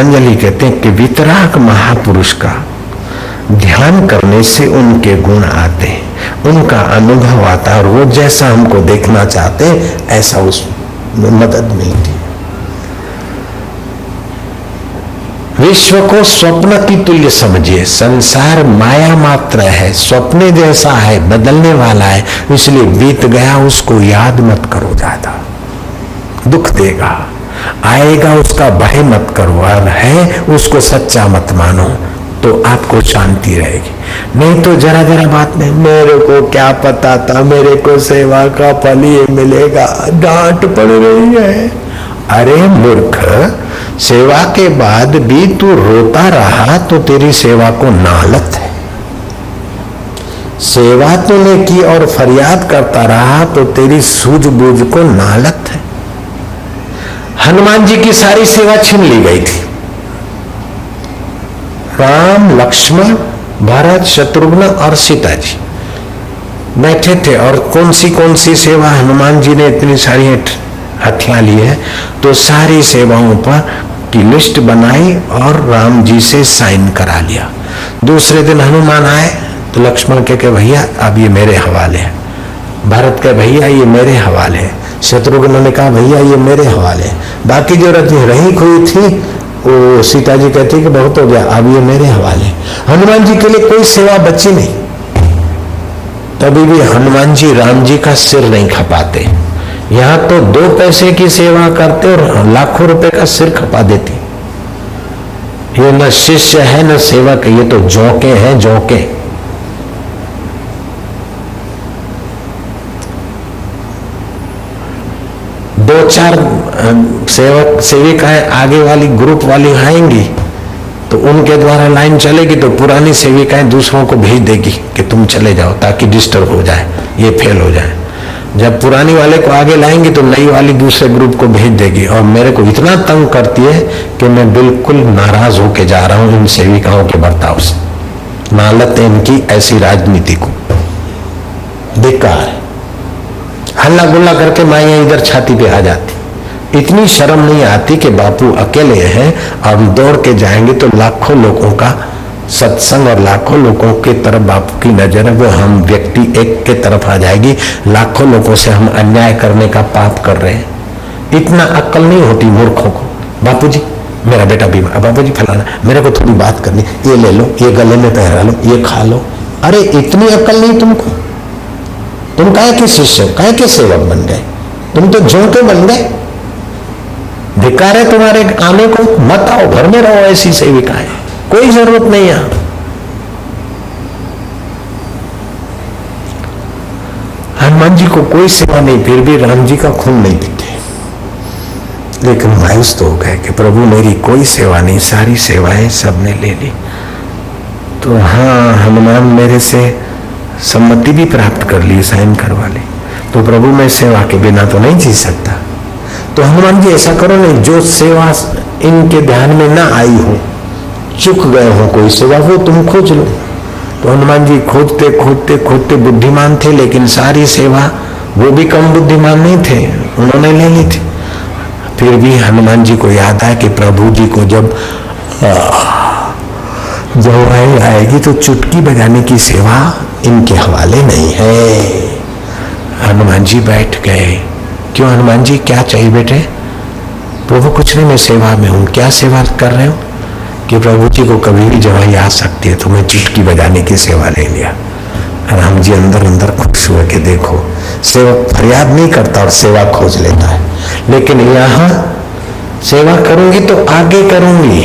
पतंजलि कहते हैं कि वितराग महापुरुष का ध्यान करने से उनके गुण आते हैं, उनका अनुभव आता है और वो जैसा हमको देखना चाहते हैं ऐसा उसमें मदद मिलती है। विश्व को स्वप्न की तुल्य समझिए। संसार माया मात्र है, स्वप्न जैसा है, बदलने वाला है, इसलिए बीत गया उसको याद मत करो, ज्यादा दुख देगा, आएगा उसका भय मत करो, और है उसको सच्चा मत मानो, तो आपको शांति रहेगी। नहीं तो जरा जरा बात में मेरे को क्या पता था, मेरे को सेवा का फल ये मिलेगा, डांट पड़ रही है। अरे मूर्ख, सेवा के बाद भी तू रोता रहा तो तेरी सेवा को नालत है। सेवा तूने की और फरियाद करता रहा तो तेरी सूझबूझ को नालत है। हनुमान जी की सारी सेवा छीन ली गई थी। राम, लक्ष्मण, भरत, शत्रुघ्न और सीता जी बैठे थे और कौन सी सेवा हनुमान जी ने इतनी सारी हथियार ली है, तो सारी सेवाओं पर की लिस्ट बनाई और राम जी से साइन करा लिया। दूसरे दिन हनुमान आए तो लक्ष्मण के भैया अब ये मेरे हवाले है, भरत के भैया ये मेरे हवाले है, शत्रुघ्न ने कहा भैया ये मेरे हवाले है, बाकी जो रही हुई थी वो सीता जी कहती कि बहुत हो गया, अब ये मेरे हवाले। हनुमान जी के लिए कोई सेवा बची नहीं। तभी भी हनुमान जी राम जी का सिर नहीं खपाते। यहां तो 2 पैसे की सेवा करते और लाखों रुपए का सिर खपा देती। ये न शिष्य है न सेवक, ये तो जौके हैं, जौके। दो चार सेवक सेविकाएं आगे वाली ग्रुप वाली आएंगी तो उनके द्वारा लाइन चलेगी, तो पुरानी सेविकाएं दूसरों को भेज देगी कि तुम चले जाओ ताकि डिस्टर्ब हो जाए, ये फेल हो जाए। जब पुरानी वाले को आगे लाएंगी तो नई वाली दूसरे ग्रुप को भेज देगी। और मेरे को इतना तंग करती है कि मैं बिल्कुल नाराज होके जा रहा हूं इन सेविकाओं के बर्ताव से। नालत है इनकी ऐसी राजनीति को, बेकार है। हल्ला गुल्ला करके माया इधर छाती पे आ जाती। इतनी शर्म नहीं आती कि बापू अकेले हैं और हम दौड़ के जाएंगे तो लाखों लोगों का सत्संग और लाखों लोगों की तरफ बापू की नजर है, वो हम व्यक्ति एक के तरफ आ जाएगी। लाखों लोगों से हम अन्याय करने का पाप कर रहे हैं। इतना अक्ल नहीं होती मूर्खों को। बापू जी मेरा बेटा बीमार, बापू जी फलाना, मेरे को थोड़ी बात करनी, ये ले लो, ये गले में पहरा लो, ये खा लो। अरे इतनी अक्ल नहीं तुमको? तुम काहे के शिष्य, काहे के सेवक बन गए? तुम तो झोंके बन गए। धिक्कार है तुम्हारे आने को। मत आओ, घर में रहो ऐसी सेविकाएं, कोई जरूरत नहीं है। हनुमान जी को कोई सेवा नहीं, फिर भी राम जी का खून नहीं पीते। लेकिन मायूस तो हो गए कि प्रभु मेरी कोई सेवा नहीं, सारी सेवाएं सबने ले ली। तो हाँ, हनुमान मेरे से सम्मति भी प्राप्त कर ली, साइन करवा ली, तो प्रभु मैं सेवा के बिना तो नहीं जी सकता। तो हनुमान जी ऐसा करो नहीं, जो सेवा इनके ध्यान में ना आई हो, चुक गए हो कोई सेवा, वो तुम खोज लो। तो हनुमान जी खोजते खोजते खोजते बुद्धिमान थे, लेकिन सारी सेवा वो भी कम बुद्धिमान नहीं थे, उन्होंने ले ली थी। फिर भी हनुमान जी को याद आया कि प्रभु जी को जब आएगी तो चुटकी बजाने की सेवा इनके हवाले नहीं है। हनुमान जी बैठ गए। क्यों हनुमान जी, क्या चाहिए बेटे? प्रभु कुछ नहीं, मैं सेवा में हूं। क्या सेवा कर रहे हो? कि प्रभु जी को कभी भी जवाई आ सकती है, तो मैं चुटकी बजाने की सेवा ले लिया। राम जी अंदर अंदर खुश हुए कि देखो, सेवक फरियाद नहीं करता और सेवा खोज लेता है। लेकिन यहाँ सेवा करूंगी तो आगे करूंगी,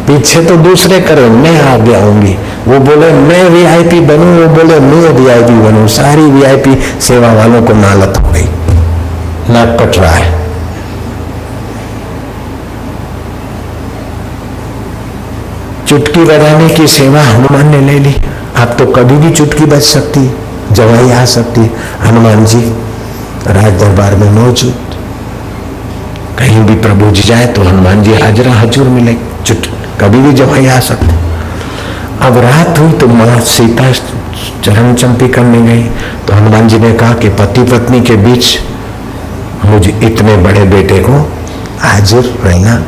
पीछे तो दूसरे करें, मैं आगे आऊंगी। वो बोले मैं वीआईपी बनूं, वो बोले मैं वीआईपी बनूं। सारी वीआईपी सेवा वालों को नालत हो गई, नाक कट रहा है। चुटकी बजाने की सेवा हनुमान ने ले ली। अब तो कभी भी चुटकी बज सकती, जवाई आ सकती। हनुमान जी राज दरबार में मौजूद, कहीं भी प्रभु जी जाए तो हनुमान जी हाजरा हजूर मिले, कभी भी जवाई आ सकते। अब रात हुई तो मां सीता चरण चंपी करने गई, तो हनुमान जी ने कहा कि पति पत्नी के बीच मुझे इतने बड़े बेटे को हाजिर रहना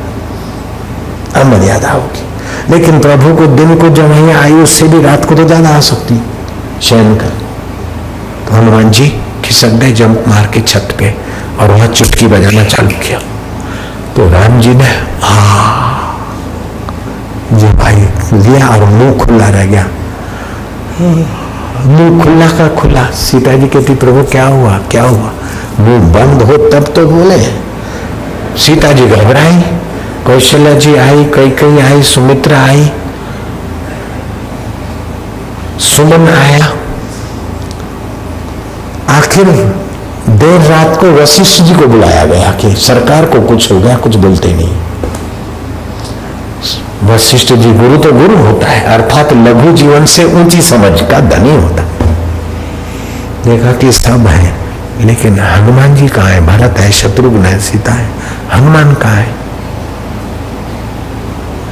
अमर्यादा होगी। लेकिन प्रभु को दिन को जब वहीं आई, उससे भी रात को तो ज्यादा आ सकती शयन कर। तो हनुमान जी खिसक गए जंप मार के छत पे और वहां चुटकी बजाना चालू किया। तो राम जी ने जी भाई लिया और मुंह खुला रह गया। मुंह खुला का खुला। सीता जी कहती प्रभु क्या हुआ क्या हुआ? मुंह बंद हो तब तो बोले। सीता जी घबराई, कौशल्या जी आई, कैकेयी आई, सुमित्रा आई, सुमन आया। आखिर देर रात को वशिष्ठ जी को बुलाया गया कि सरकार को कुछ हो गया, कुछ बोलते नहीं। वशिष्ठ जी गुरु तो गुरु होता है, अर्थात लघु जीवन से ऊंची समझ का धनी होता है। देखा कि सब है, लेकिन हनुमान जी कहाँ है? भरत है, शत्रुघ्न है, सीता है, हनुमान कहाँ है?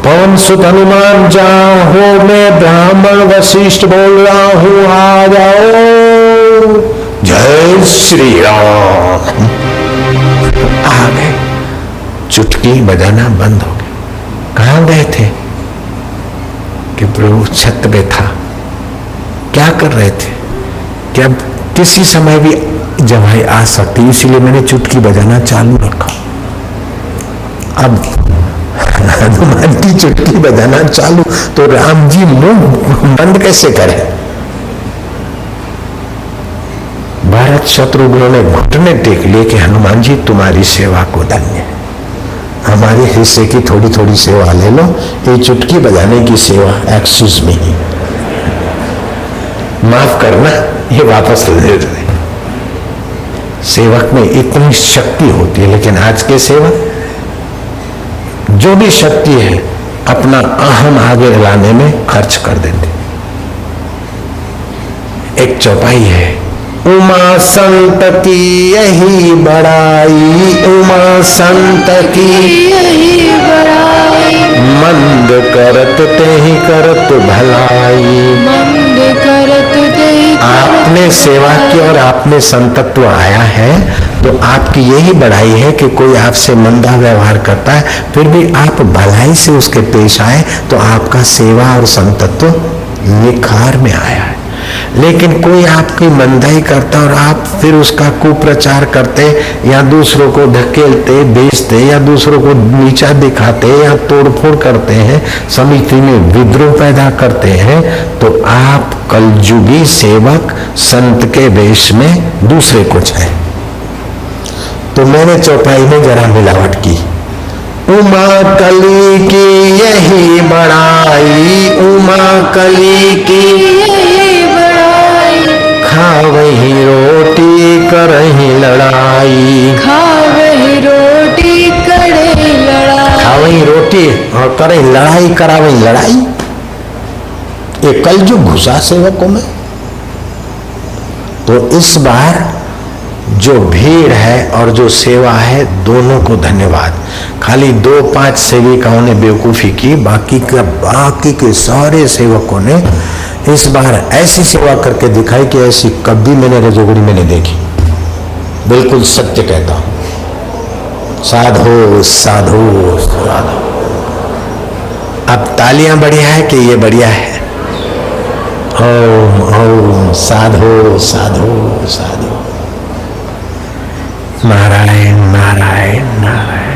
पवन सुत हनुमान जाओ, मैं ब्राह्मण वशिष्ठ बोल रहा हूं, आ जाओ। जय श्री राम। आ गए। चुटकी बजाना बंद हो गया। कहां गए थे? कि प्रभु छत पे था। क्या कर रहे थे? क्या किसी समय भी जवाई आ सकती, इसीलिए मैंने चुटकी बजाना चालू रखा। अब हनुमान की चुटकी बजाना चालू तो राम जी मुंह बंद कैसे करें? भरत शत्रुघ्न ने घुटने टेक लिए कि हनुमान जी तुम्हारी सेवा को धन्य, हमारे हिस्से की थोड़ी थोड़ी सेवा ले लो, ये चुटकी बजाने की सेवा एक्सक्यूज मी, माफ करना, ये वापस ले दे। सेवक में इतनी शक्ति होती है, लेकिन आज के सेवक जो भी शक्ति है अपना अहम आगे लाने में खर्च कर देते। एक चौपाई है, उमा संत की यही बड़ाई, उमा संत की यही बड़ाई, मंद करत तेहि करत भलाई, मंद करत तेहि। आपने सेवा की और आपने संतत्व आया है, तो आपकी यही बड़ाई है कि कोई आपसे मंदा व्यवहार करता है, फिर भी आप भलाई से उसके पेश आए, तो आपका सेवा और संतत्व निखार में आया है। लेकिन कोई आपकी मंदाई करता और आप फिर उसका कुप्रचार करते या दूसरों को धकेलते, बेचते या दूसरों को नीचा दिखाते या तोड़फोड़ करते हैं, समिति में विद्रोह पैदा करते हैं, तो आप कलयुगी सेवक संत के वेश में दूसरे कुछ है। तो मैंने चौपाई में जरा मिलावट की। उमा कली की यही बड़ाई, उमा कली की यही बड़ाई, खावही रोटी करही लड़ाई, खावही रोटी करही लड़ाई, खावही रोटी और करही लड़ाई, करावही लड़ाई। ये कलयुग घुसा सेवकों में। तो इस बार जो भीड़ है और जो सेवा है, दोनों को धन्यवाद। खाली 2-5 सेविकाओं ने बेवकूफी की, बाकी के सारे सेवकों ने इस बार ऐसी सेवा करके दिखाई कि ऐसी कभी मैंने रजोगुड़ी में नहीं देखी। बिल्कुल सत्य कहता हूं। साधो साधो साधो। अब तालियां बढ़िया है कि ये बढ़िया है? ओम ओम साधो साधो साधो। नारायण नारायण नारायण।